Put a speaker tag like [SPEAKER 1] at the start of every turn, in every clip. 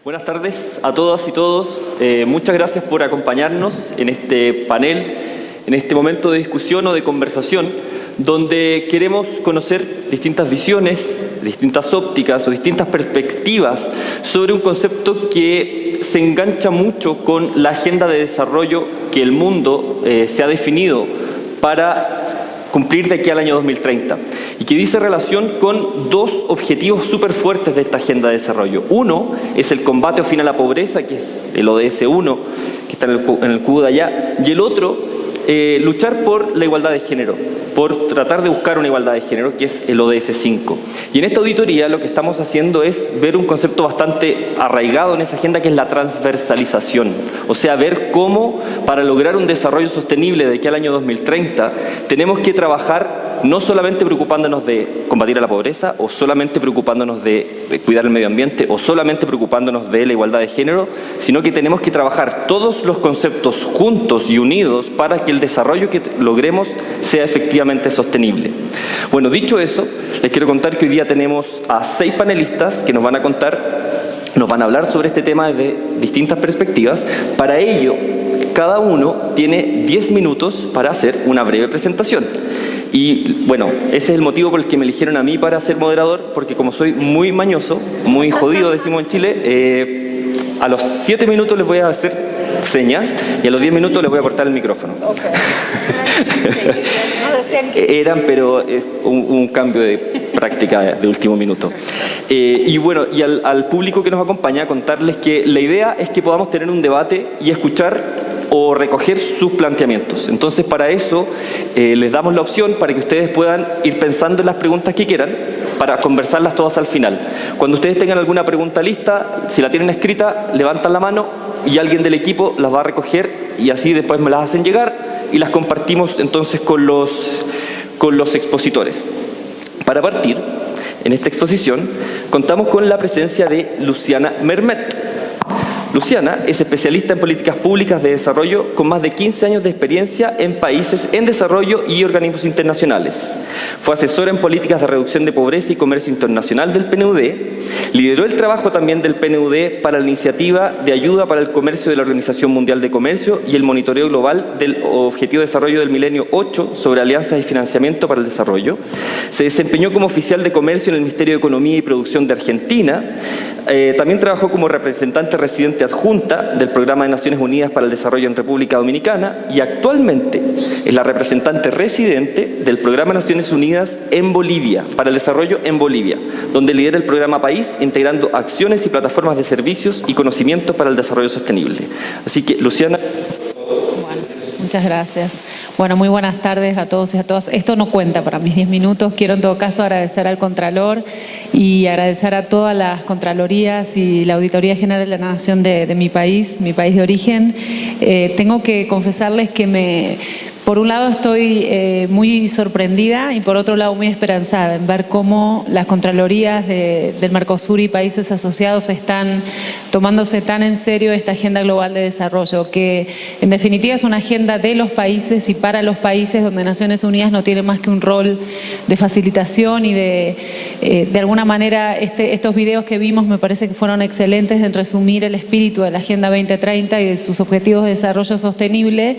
[SPEAKER 1] Buenas tardes a todas y todos. Muchas gracias por acompañarnos en este panel, en este momento de discusión o de conversación, donde queremos conocer distintas visiones, distintas ópticas o distintas perspectivas sobre un concepto que se engancha mucho con la agenda de desarrollo que el mundo se ha definido para cumplir de aquí al año 2030 y que dice relación con dos objetivos súper fuertes de esta agenda de desarrollo. Uno es el combate o fin a la pobreza, que es el ODS 1, que está en el cubo de allá, y el otro, luchar por la igualdad de género, por tratar de buscar una igualdad de género, que es el ODS 5. Y en esta auditoría lo que estamos haciendo es ver un concepto bastante arraigado en esa agenda, que es la transversalización. O sea, ver cómo para lograr un desarrollo sostenible de aquí al año 2030 tenemos que trabajar no solamente preocupándonos de combatir a la pobreza, o solamente preocupándonos de cuidar el medio ambiente, o solamente preocupándonos de la igualdad de género, sino que tenemos que trabajar todos los conceptos juntos y unidos para que el desarrollo que logremos sea efectivamente sostenible. Bueno, dicho eso, les quiero contar que hoy día tenemos a 6 panelistas que nos van a hablar sobre este tema desde distintas perspectivas. Para ello, cada uno tiene 10 minutos para hacer una breve presentación. Y bueno, ese es el motivo por el que me eligieron a mí para ser moderador, porque como soy muy mañoso, muy jodido, decimos en Chile, a los 7 minutos les voy a hacer señas y a los 10 minutos les voy a cortar el micrófono. Eran, pero es un cambio de práctica de último minuto. Y bueno, y al público que nos acompaña, contarles que la idea es que podamos tener un debate y escuchar o recoger sus planteamientos. Entonces, para eso les damos la opción para que ustedes puedan ir pensando en las preguntas que quieran para conversarlas todas al final. Cuando ustedes tengan alguna pregunta lista, si la tienen escrita, levantan la mano y alguien del equipo las va a recoger y así después me las hacen llegar y las compartimos entonces con los expositores. Para partir, en esta exposición, contamos con la presencia de Luciana Mermet. Luciana es especialista en políticas públicas de desarrollo con más de 15 años de experiencia en países en desarrollo y organismos internacionales. Fue asesora en políticas de reducción de pobreza y comercio internacional del PNUD. Lideró el trabajo también del PNUD para la iniciativa de ayuda para el comercio de la Organización Mundial de Comercio y el monitoreo global del Objetivo de Desarrollo del Milenio 8 sobre alianzas y financiamiento para el desarrollo. Se desempeñó como oficial de comercio en el Ministerio de Economía y Producción de Argentina. También trabajó como representante residente adjunta del Programa de Naciones Unidas para el Desarrollo en República Dominicana y actualmente es la representante residente del Programa de Naciones Unidas en Bolivia, para el desarrollo en Bolivia, donde lidera el programa País, integrando acciones y plataformas de servicios y conocimientos para el desarrollo sostenible. Así que, Luciana.
[SPEAKER 2] Muchas gracias. Bueno, muy buenas tardes a todos y a todas. Esto no cuenta para mis 10 minutos. Quiero en todo caso agradecer al Contralor y agradecer a todas las Contralorías y la Auditoría General de la Nación de mi país de origen. Tengo que confesarles que por un lado estoy muy sorprendida y por otro lado muy esperanzada en ver cómo las Contralorías del Mercosur y países asociados están tomándose tan en serio esta agenda global de desarrollo, que en definitiva es una agenda de los países y para los países, donde Naciones Unidas no tiene más que un rol de facilitación y de alguna manera estos videos que vimos me parece que fueron excelentes en resumir el espíritu de la Agenda 2030 y de sus objetivos de desarrollo sostenible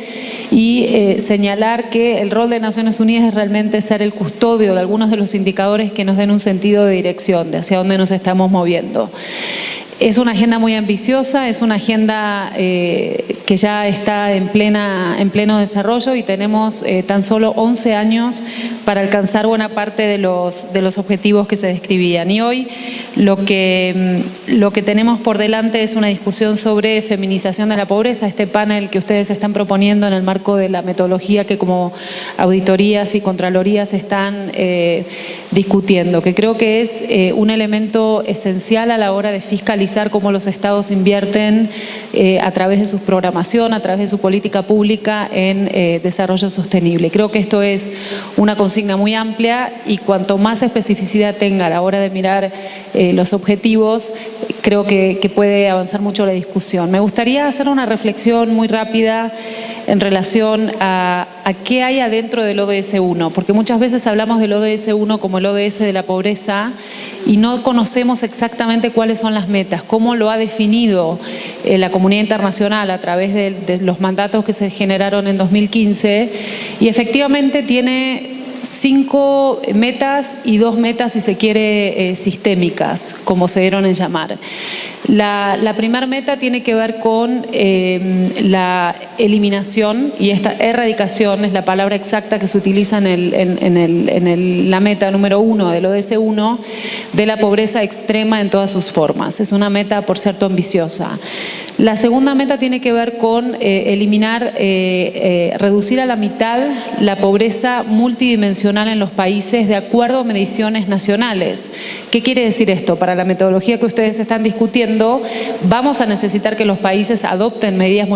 [SPEAKER 2] y señalar que el rol de Naciones Unidas es realmente ser el custodio de algunos de los indicadores que nos den un sentido de dirección, de hacia dónde nos estamos moviendo. Es una agenda muy ambiciosa, es una agenda que ya está en pleno desarrollo y tenemos tan solo 11 años para alcanzar buena parte de los objetivos que se describían. Y hoy lo que tenemos por delante es una discusión sobre feminización de la pobreza, este panel que ustedes están proponiendo en el marco de la metodología que como auditorías y contralorías están discutiendo, que creo que es un elemento esencial a la hora de fiscalizar cómo los estados invierten a través de su programación, a través de su política pública en desarrollo sostenible. Creo que esto es una consigna muy amplia y cuanto más especificidad tenga a la hora de mirar los objetivos, creo que puede avanzar mucho la discusión. Me gustaría hacer una reflexión muy rápida en relación a qué hay adentro del ODS 1, porque muchas veces hablamos del ODS 1 como el ODS de la pobreza y no conocemos exactamente cuáles son las metas, cómo lo ha definido la comunidad internacional a través de los mandatos que se generaron en 2015, y efectivamente tiene 5 metas y 2 metas, si se quiere, sistémicas, como se dieron en llamar. La primera meta tiene que ver con la eliminación, y esta erradicación es la palabra exacta que se utiliza en la meta número 1 del ODS 1, de la pobreza extrema en todas sus formas. Es una meta, por cierto, ambiciosa. La segunda meta tiene que ver con reducir a la mitad la pobreza multidimensional en los países de acuerdo a mediciones nacionales. ¿Qué quiere decir esto? Para la metodología que ustedes están discutiendo, vamos a necesitar que los países adopten medidas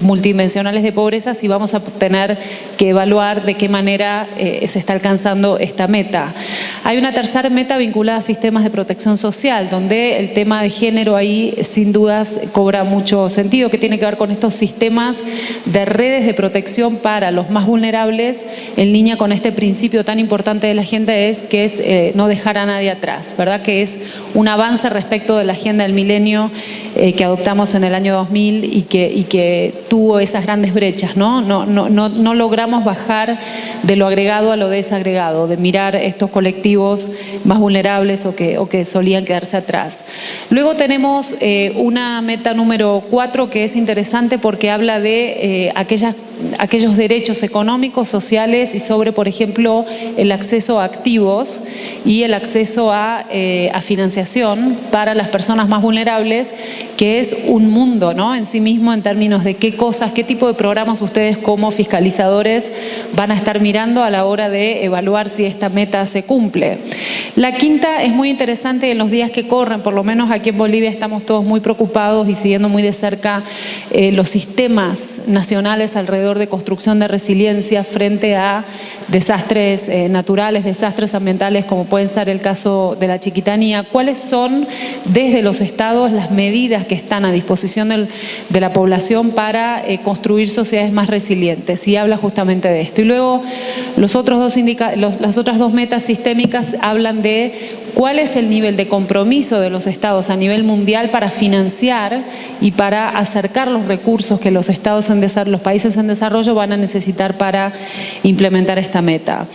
[SPEAKER 2] multidimensionales de pobreza si vamos a tener que evaluar de qué manera se está alcanzando esta meta. Hay una tercera meta vinculada a sistemas de protección social, donde el tema de género ahí sin dudas cobra mucho sentido, que tiene que ver con estos sistemas de redes de protección para los más vulnerables, en línea con este principio tan importante de la agenda que es no dejar a nadie atrás, ¿verdad? Que es un avance respecto de la agenda del milenio que adoptamos en el año 2000 y que tuvo esas grandes brechas, ¿no? No logramos bajar de lo agregado a lo desagregado, de mirar estos colectivos más vulnerables o que solían quedarse atrás. Luego tenemos una meta número 4 que es interesante porque habla de aquellos derechos económicos, sociales y sobre, por ejemplo, el acceso a activos y el acceso a financiación para las personas más vulnerables, que es un mundo, ¿no?, en sí mismo, en términos de qué tipo de programas ustedes como fiscalizadores van a estar mirando a la hora de evaluar si esta meta se cumple. La quinta es muy interesante. En los días que corren, por lo menos aquí en Bolivia, estamos todos muy preocupados y siguiendo muy de cerca los sistemas nacionales alrededor de construcción de resiliencia frente a desastres naturales, desastres ambientales, como pueden ser el caso de la Chiquitanía. ¿Cuáles son desde los estados las medidas que están a disposición de la población para construir sociedades más resilientes? Y habla justamente de esto. Y luego las otras dos metas sistémicas hablan de cuál es el nivel de compromiso de los estados a nivel mundial para financiar y para acercar los recursos que los los países en desarrollo van a necesitar para implementar esta meta.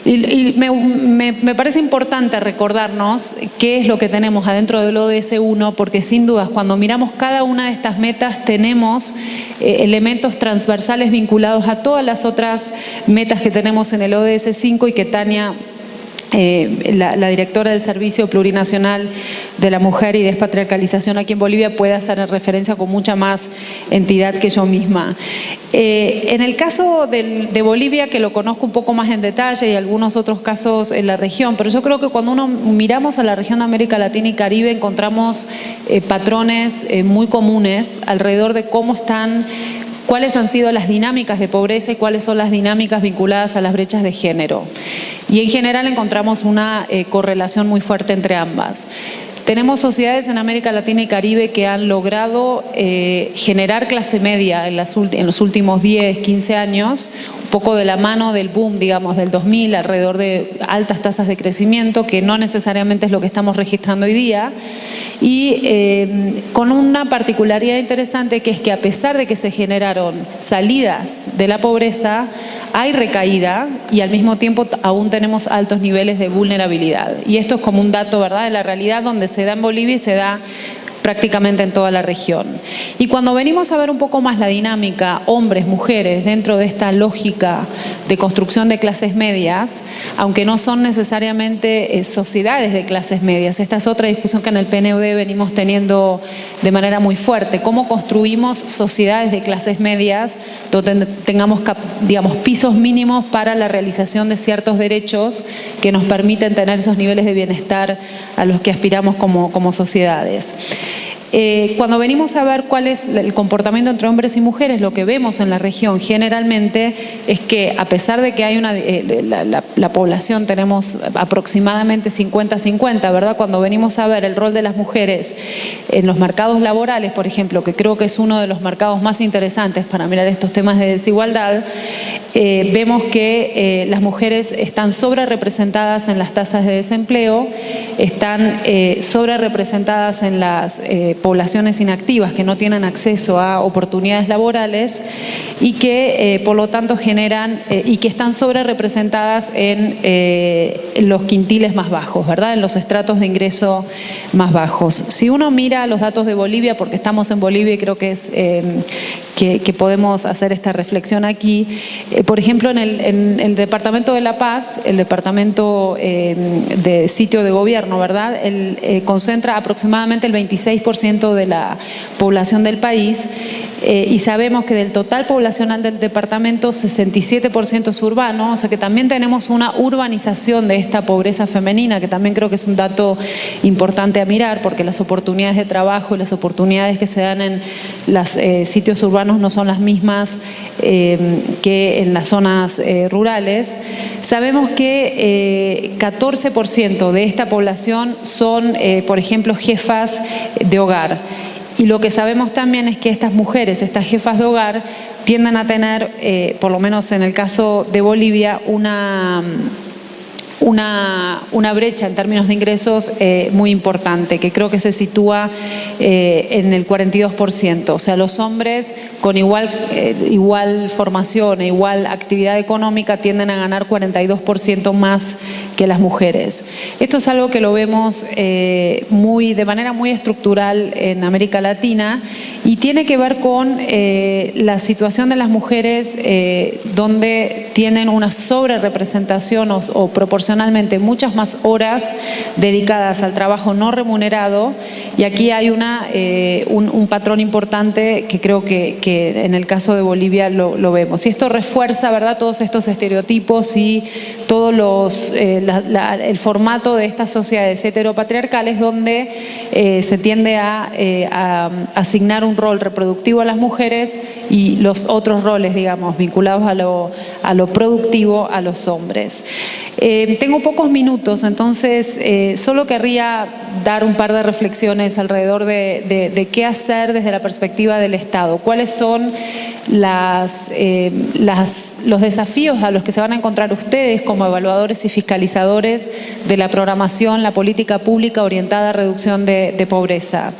[SPEAKER 2] Y me parece importante recordarnos qué es lo que tenemos adentro del ODS 1, porque sin dudas cuando miramos cada una de estas metas tenemos elementos transversales vinculados a todas las otras metas que tenemos en el ODS 5 y que Tania, la directora del Servicio Plurinacional de la Mujer y Despatriarcalización aquí en Bolivia, puede hacer referencia con mucha más entidad que yo misma. En el caso de Bolivia, que lo conozco un poco más en detalle, y algunos otros casos en la región, pero yo creo que cuando uno miramos a la región de América Latina y Caribe encontramos patrones muy comunes alrededor de cuáles han sido las dinámicas de pobreza y cuáles son las dinámicas vinculadas a las brechas de género. Y en general encontramos una correlación muy fuerte entre ambas. Tenemos sociedades en América Latina y Caribe que han logrado generar clase media en los últimos 10, 15 años, un poco de la mano del boom, digamos, del 2000, alrededor de altas tasas de crecimiento, que no necesariamente es lo que estamos registrando hoy día, y con una particularidad interesante, que es que a pesar de que se generaron salidas de la pobreza, hay recaída y al mismo tiempo aún tenemos altos niveles de vulnerabilidad. Y esto es como un dato, ¿verdad?, de la realidad, donde se da en Bolivia y se da prácticamente en toda la región. Y cuando venimos a ver un poco más la dinámica hombres, mujeres, dentro de esta lógica de construcción de clases medias, aunque no son necesariamente sociedades de clases medias, esta es otra discusión que en el PNUD venimos teniendo de manera muy fuerte: cómo construimos sociedades de clases medias donde tengamos, digamos, pisos mínimos para la realización de ciertos derechos que nos permiten tener esos niveles de bienestar a los que aspiramos como sociedades. Cuando venimos a ver cuál es el comportamiento entre hombres y mujeres, lo que vemos en la región generalmente es que, a pesar de que hay la población, tenemos aproximadamente 50-50, ¿verdad? Cuando venimos a ver el rol de las mujeres en los mercados laborales, por ejemplo, que creo que es uno de los mercados más interesantes para mirar estos temas de desigualdad, vemos que las mujeres están sobre representadas en las tasas de desempleo, están sobre representadas en las poblaciones inactivas que no tienen acceso a oportunidades laborales y que por lo tanto generan y que están sobre representadas en los quintiles más bajos, ¿verdad? En los estratos de ingreso más bajos. Si uno mira los datos de Bolivia, porque estamos en Bolivia y creo que es que podemos hacer esta reflexión aquí, por ejemplo, en el Departamento de La Paz, el Departamento de Sitio de Gobierno, ¿verdad? Concentra aproximadamente el 26% de la población del país y sabemos que del total poblacional del departamento, 67% es urbano, o sea que también tenemos una urbanización de esta pobreza femenina, que también creo que es un dato importante a mirar, porque las oportunidades de trabajo y las oportunidades que se dan en los sitios urbanos no son las mismas que en las zonas rurales. Sabemos que 14% de esta población son, por ejemplo, jefas de hogar. Y lo que sabemos también es que estas mujeres, estas jefas de hogar, tienden a tener, por lo menos en el caso de Bolivia, una brecha en términos de ingresos muy importante, que creo que se sitúa en el 42%. O sea, los hombres con igual formación e igual actividad económica tienden a ganar 42% más que las mujeres. Esto es algo que lo vemos de manera muy estructural en América Latina y tiene que ver con la situación de las mujeres donde tienen una sobrerepresentación o proporcionalmente muchas más horas dedicadas al trabajo no remunerado, y aquí hay un patrón importante que creo que en el caso de Bolivia lo vemos. Y esto refuerza, ¿verdad?, todos estos estereotipos y todos el formato de estas sociedades heteropatriarcales donde se tiende a asignar un rol reproductivo a las mujeres y los otros roles, digamos, vinculados a lo productivo a los hombres. Tengo pocos minutos, entonces solo querría dar un par de reflexiones alrededor de qué hacer desde la perspectiva del Estado. ¿Cuáles son los desafíos a los que se van a encontrar ustedes como evaluadores y fiscalizadores de la programación, la política pública orientada a reducción de pobreza?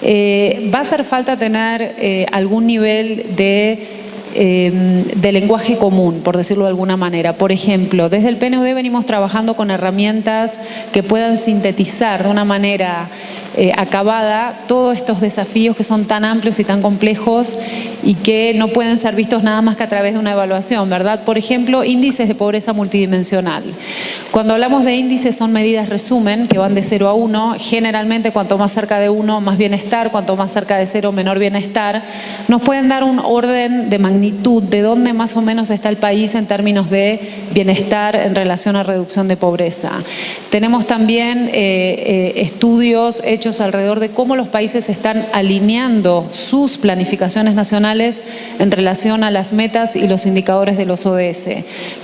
[SPEAKER 2] Va a hacer falta tener algún nivel de lenguaje común, por decirlo de alguna manera. Por ejemplo, desde el PNUD venimos trabajando con herramientas que puedan sintetizar de una manera acabada todos estos desafíos que son tan amplios y tan complejos y que no pueden ser vistos nada más que a través de una evaluación, ¿verdad? Por ejemplo, índices de pobreza multidimensional. Cuando hablamos de índices son medidas resumen que van de 0 a 1, generalmente cuanto más cerca de 1 más bienestar, cuanto más cerca de 0 menor bienestar. Nos pueden dar un orden de magnitud de dónde más o menos está el país en términos de bienestar en relación a reducción de pobreza. Tenemos también estudios hechos alrededor de cómo los países están alineando sus planificaciones nacionales en relación a las metas y los indicadores de los ODS.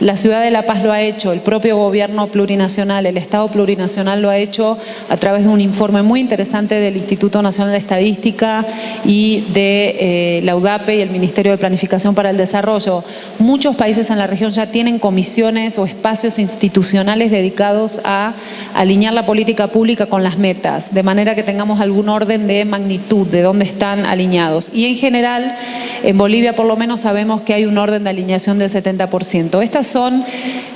[SPEAKER 2] La Ciudad de La Paz lo ha hecho, el propio gobierno plurinacional, el Estado plurinacional lo ha hecho a través de un informe muy interesante del Instituto Nacional de Estadística y de la UDAPE y el Ministerio de Planificación para el Desarrollo. Muchos países en la región ya tienen comisiones o espacios institucionales dedicados a alinear la política pública con las metas, de manera que tengamos algún orden de magnitud de dónde están alineados. Y en general, en Bolivia por lo menos sabemos que hay un orden de alineación del 70%. Estas son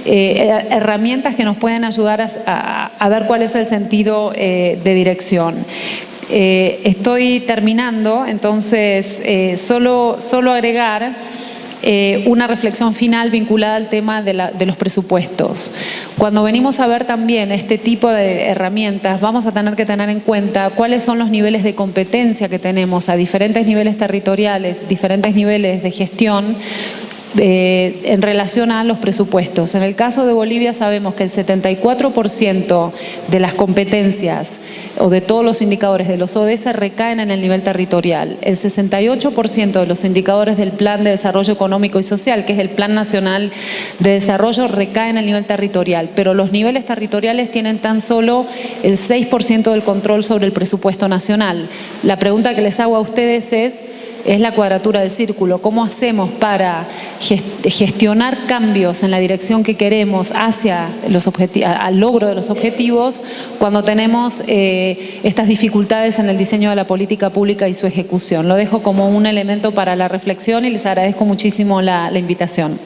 [SPEAKER 2] herramientas que nos pueden ayudar a ver cuál es el sentido de dirección. Estoy terminando, entonces solo agregar una reflexión final vinculada al tema de los presupuestos. Cuando venimos a ver también este tipo de herramientas, vamos a tener que tener en cuenta cuáles son los niveles de competencia que tenemos a diferentes niveles territoriales, diferentes niveles de gestión, en relación a los presupuestos. En el caso de Bolivia sabemos que el 74% de las competencias o de todos los indicadores de los ODS recaen en el nivel territorial. El 68% de los indicadores del Plan de Desarrollo Económico y Social, que es el Plan Nacional de Desarrollo, recaen en el nivel territorial, pero los niveles territoriales tienen tan solo el 6% del control sobre el presupuesto nacional. La pregunta que les hago a ustedes es la cuadratura del círculo. ¿Cómo hacemos para gestionar cambios en la dirección que queremos hacia al logro de los objetivos cuando tenemos estas dificultades en el diseño de la política pública y su ejecución? Lo dejo como un elemento para la reflexión y les agradezco muchísimo la invitación.